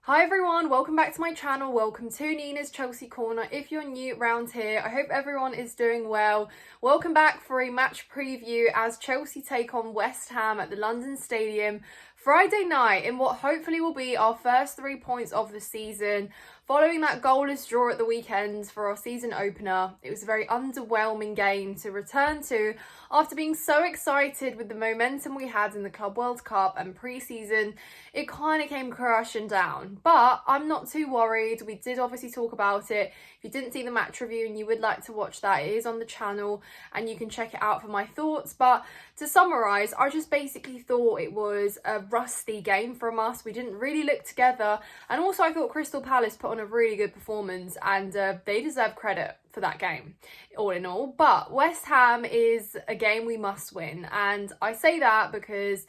Hi everyone, welcome back to my channel. Welcome to Nina's Chelsea Corner. If you're new around here, I hope everyone is doing well. Welcome back for a match preview as Chelsea take on West Ham at the London Stadium Friday night in what hopefully will be our first 3 points of the season. Following that goalless draw at the weekend for our season opener, it was a very underwhelming game to return to after being so excited with the momentum we had in the Club World Cup and pre-season. It kind of came crashing down, but I'm not too worried. We did obviously talk about it. If you didn't see the match review and you would like to watch that, it is on the channel and you can check it out for my thoughts. But to summarise, I just basically thought it was a rusty game from us. We didn't really look together, and also I thought Crystal Palace put on a really good performance and they deserve credit for that game all in all. But West Ham is a game we must win, and I say that because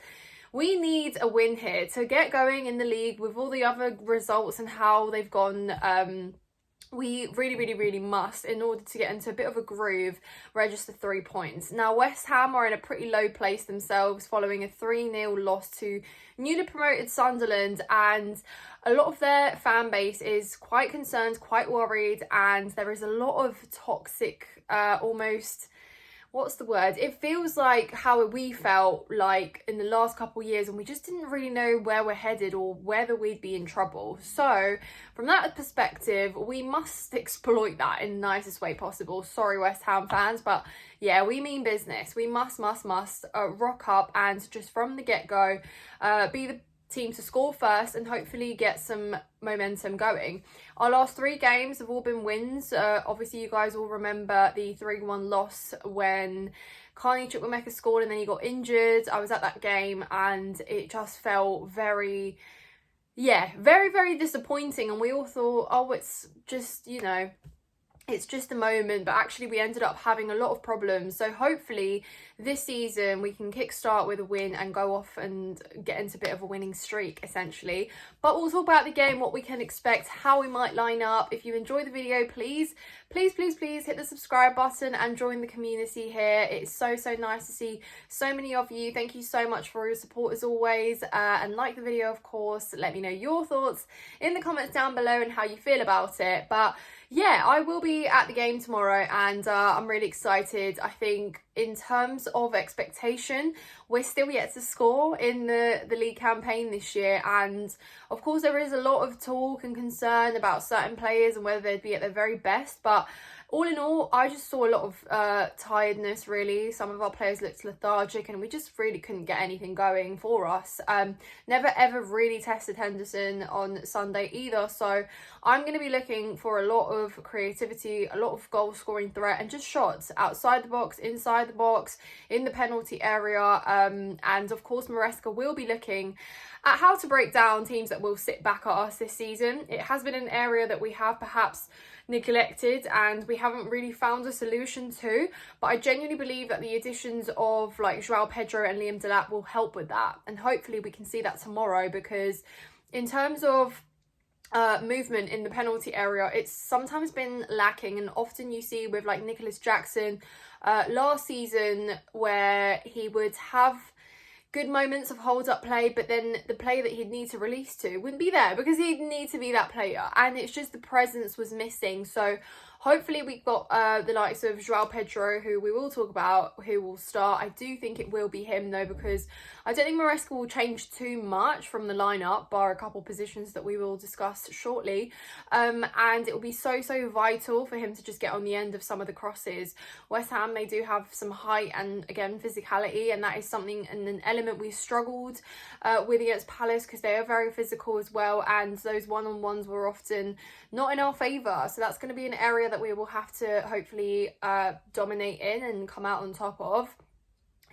we need a win here to get going in the league with all the other results and how they've gone. We really must, in order to get into a bit of a groove, register 3 points. Now, West Ham are in a pretty low place themselves following a 3-0 loss to newly promoted Sunderland, and a lot of their fan base is quite concerned, quite worried, and there is a lot of toxic, almost... what's the word? It feels like how we felt like in the last couple of years, and we just didn't really know where we're headed or whether we'd be in trouble. So from that perspective, we must exploit that in the nicest way possible. Sorry, West Ham fans, but yeah, we mean business. We must rock up and just from the get-go be the team to score first and hopefully get some momentum going. Our last 3 games have all been wins. Obviously, you guys all remember the 3-1 loss when Carney Chukwuemeka scored and then he got injured. I was at that game and it just felt very disappointing, and we all thought, oh, it's just, it's just a moment, but actually we ended up having a lot of problems. So hopefully this season we can kickstart with a win and go off and get into a bit of a winning streak, essentially. But we'll talk about the game, what we can expect, how we might line up. If you enjoy the video, please hit the subscribe button and join the community here. It's so nice to see so many of you. Thank you so much for your support as always, and like the video, of course. Let me know your thoughts in the comments down below and how you feel about it. But yeah, I will be at the game tomorrow and I'm really excited. I think in terms of expectation, we're still yet to score in the league campaign this year, and of course there is a lot of talk and concern about certain players and whether they'd be at their very best, but all in all, I just saw a lot of tiredness, really. Some of our players looked lethargic and we just really couldn't get anything going for us. Never ever really tested Henderson on Sunday either. So I'm going to be looking for a lot of creativity, a lot of goal scoring threat and just shots outside the box, inside the box, in the penalty area. And of course, Maresca will be looking at how to break down teams that will sit back at us this season. It has been an area that we have perhaps neglected and we haven't really found a solution to, but I genuinely believe that the additions of like João Pedro and Liam Delap will help with that, and hopefully we can see that tomorrow, because in terms of movement in the penalty area, it's sometimes been lacking, and often you see with like Nicholas Jackson last season where he would have good moments of hold-up play, but then the player that he'd need to release to wouldn't be there because he'd need to be that player, and it's just the presence was missing. So hopefully we've got the likes of João Pedro, who we will talk about, who will start. I do think it will be him though, because I don't think Maresca will change too much from the lineup, bar a couple positions that we will discuss shortly. And it will be so vital for him to just get on the end of some of the crosses. West Ham, they do have some height and again physicality, and that is something and an element we struggled with against Palace, because they are very physical as well, and those one-on-ones were often not in our favour. So that's going to be an area that we will have to hopefully dominate in and come out on top of.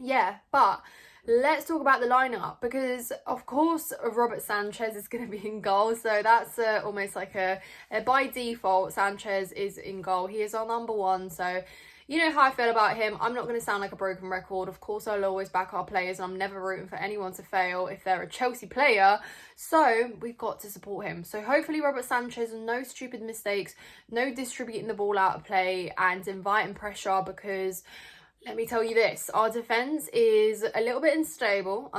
Yeah, but let's talk about the lineup, because of course Robert Sanchez is going to be in goal, so that's almost like a by default Sanchez is in goal. He is our number 1, so you know how I feel about him. I'm not going to sound like a broken record. Of course, I'll always back our players, and I'm never rooting for anyone to fail if they're a Chelsea player. So we've got to support him. So hopefully Robert Sanchez, no stupid mistakes, no distributing the ball out of play and inviting pressure, because Let me tell you this, our defence is a little bit unstable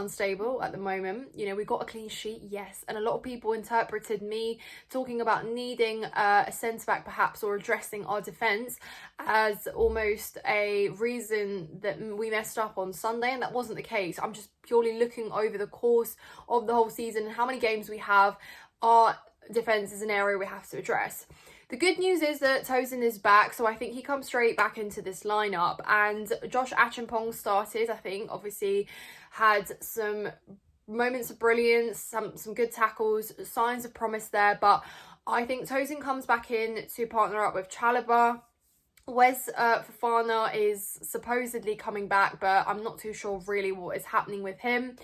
at the moment. You know, we got a clean sheet, yes, and a lot of people interpreted me talking about needing a centre-back perhaps, or addressing our defence as almost a reason that we messed up on Sunday, and that wasn't the case. I'm just purely looking over the course of the whole season and how many games we have. Our defence is an area we have to address. The good news is that Tosin is back, so I think he comes straight back into this lineup. And Josh Achimpong started, I think, obviously had some moments of brilliance, some good tackles, signs of promise there. But I think Tosin comes back in to partner up with Chalobah. Wes Fofana is supposedly coming back, but I'm not too sure really what is happening with him.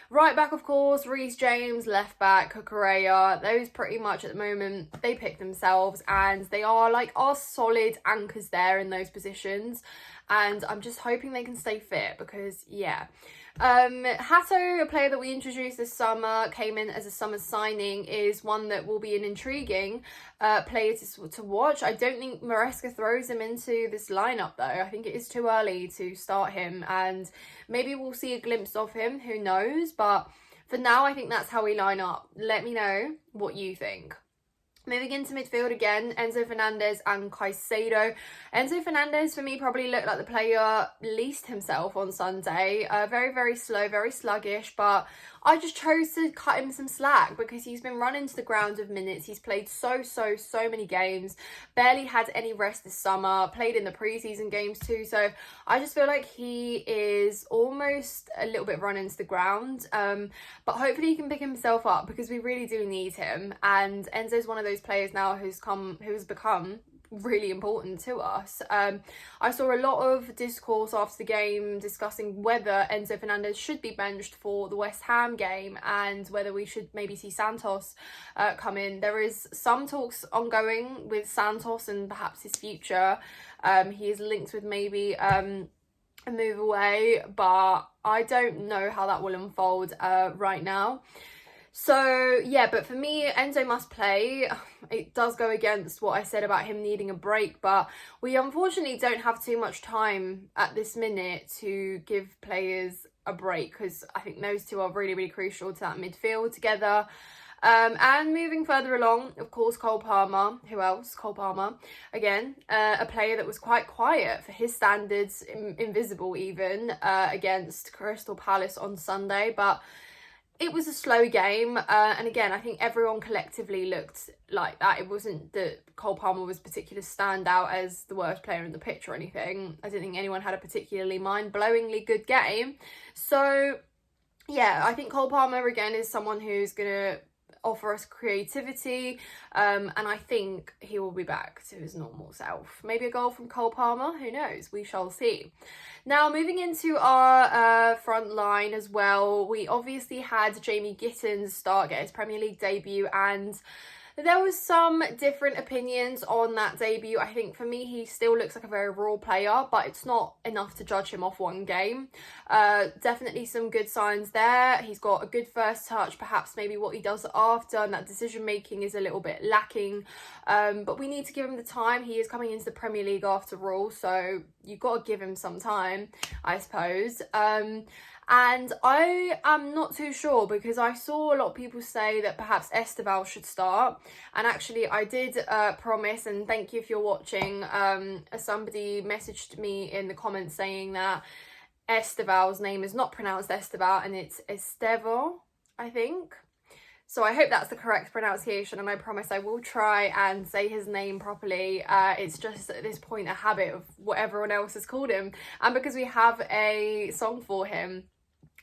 Right back, of course, Reece James. Left back, Cucurella. Those pretty much at the moment, they pick themselves, and they are like our solid anchors there in those positions. And I'm just hoping they can stay fit because, yeah. Hato, a player that we introduced this summer, came in as a summer signing, is one that will be an intriguing player to watch. I don't think Maresca throws him into this lineup though. I think it is too early to start him, and maybe we'll see a glimpse of him, who knows. But for now, I think that's how we line up. Let me know what you think. Moving into midfield again, Enzo Fernandez and Caicedo. Enzo Fernandez, for me, probably looked like the player least himself on Sunday. Very, very slow, very sluggish, but I just chose to cut him some slack because he's been run into the ground of minutes. He's played so many games, barely had any rest this summer, played in the preseason games too. So I just feel like he is almost a little bit run into the ground. But hopefully he can pick himself up because we really do need him. And Enzo's one of those players now who's become really important to us. I saw a lot of discourse after the game discussing whether Enzo Fernandez should be benched for the West Ham game and whether we should maybe see Santos come in. There is some talks ongoing with Santos and perhaps his future. He is linked with maybe a move away, but I don't know how that will unfold right now. So, yeah, but for me, Enzo must play. It does go against what I said about him needing a break, but we unfortunately don't have too much time at this minute to give players a break because I think those two are really crucial to that midfield together. And moving further along, of course, Cole Palmer. Who else? Cole Palmer. Again, a player that was quite quiet for his standards, invisible even, against Crystal Palace on Sunday, but it was a slow game, and again, I think everyone collectively looked like that. It wasn't that Cole Palmer was particularly standout as the worst player in the pitch or anything. I don't think anyone had a particularly mind-blowingly good game. So, yeah, I think Cole Palmer, again, is someone who's going to offer us creativity, and I think he will be back to his normal self. Maybe a goal from Cole Palmer, who knows, we shall see. Now moving into our front line as well, we obviously had Jamie Gittins get his Premier League debut, and there was some different opinions on that debut. I think for me, he still looks like a very raw player, but it's not enough to judge him off one game. Definitely some good signs there. He's got a good first touch, perhaps maybe what he does after, and that decision making is a little bit lacking. But we need to give him the time. He is coming into the Premier League after all, so you've got to give him some time, I suppose. And I am not too sure because I saw a lot of people say that perhaps Esteval should start. And actually I did promise, and thank you if you're watching, somebody messaged me in the comments saying that Esteval's name is not pronounced Esteval and it's Estevo, I think. So I hope that's the correct pronunciation, and I promise I will try and say his name properly. It's just at this point a habit of what everyone else has called him, and because we have a song for him,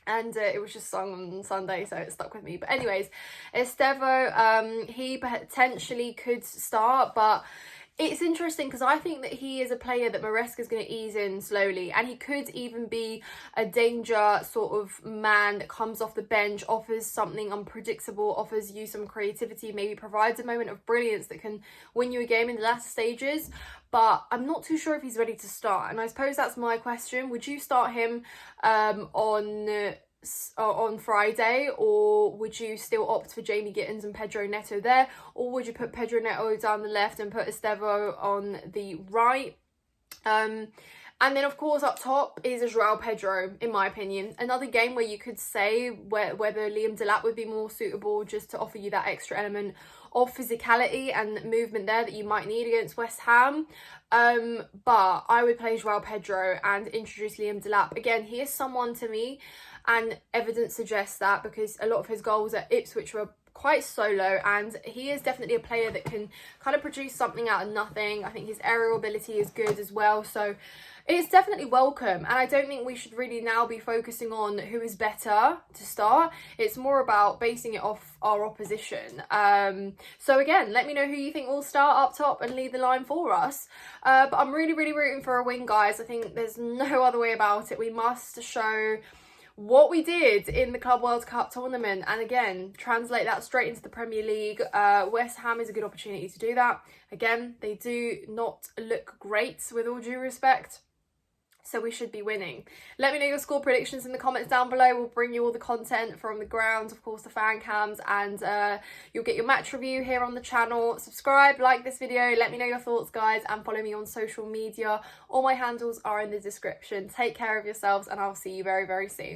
and it was just sung on Sunday, so it stuck with me. But anyways, Estevo, he potentially could start, but it's interesting because I think that he is a player that Maresca is going to ease in slowly, and he could even be a danger sort of man that comes off the bench, offers something unpredictable, offers you some creativity, maybe provides a moment of brilliance that can win you a game in the latter stages. But I'm not too sure if he's ready to start, and I suppose that's my question. Would you start him on Friday, or would you still opt for Jamie Gittins and Pedro Neto there, or would you put Pedro Neto down the left and put Estevo on the right? And then, of course, up top is João Pedro, in my opinion. Another game where you could say whether Liam Delap would be more suitable just to offer you that extra element of physicality and movement there that you might need against West Ham. But I would play João Pedro and introduce Liam Delap. Again, he is someone to me, and evidence suggests that, because a lot of his goals at Ipswich were quite solo, and he is definitely a player that can kind of produce something out of nothing. I think his aerial ability is good as well, so it's definitely welcome. And I don't think we should really now be focusing on who is better to start. It's more about basing it off our opposition. So again, let me know who you think will start up top and lead the line for us. But I'm really rooting for a win, guys. I think there's no other way about it. We must show what we did in the Club World Cup tournament, and again translate that straight into the Premier League. West Ham is a good opportunity to do that. Again, they do not look great, with all due respect, so we should be winning. Let me know your score predictions in the comments down below. We'll bring you all the content from the ground, of course the fan cams, and you'll get your match review here on the channel. Subscribe, like this video, let me know your thoughts, guys, and follow me on social media. All my handles are in the description. Take care of yourselves, and I'll see you very soon.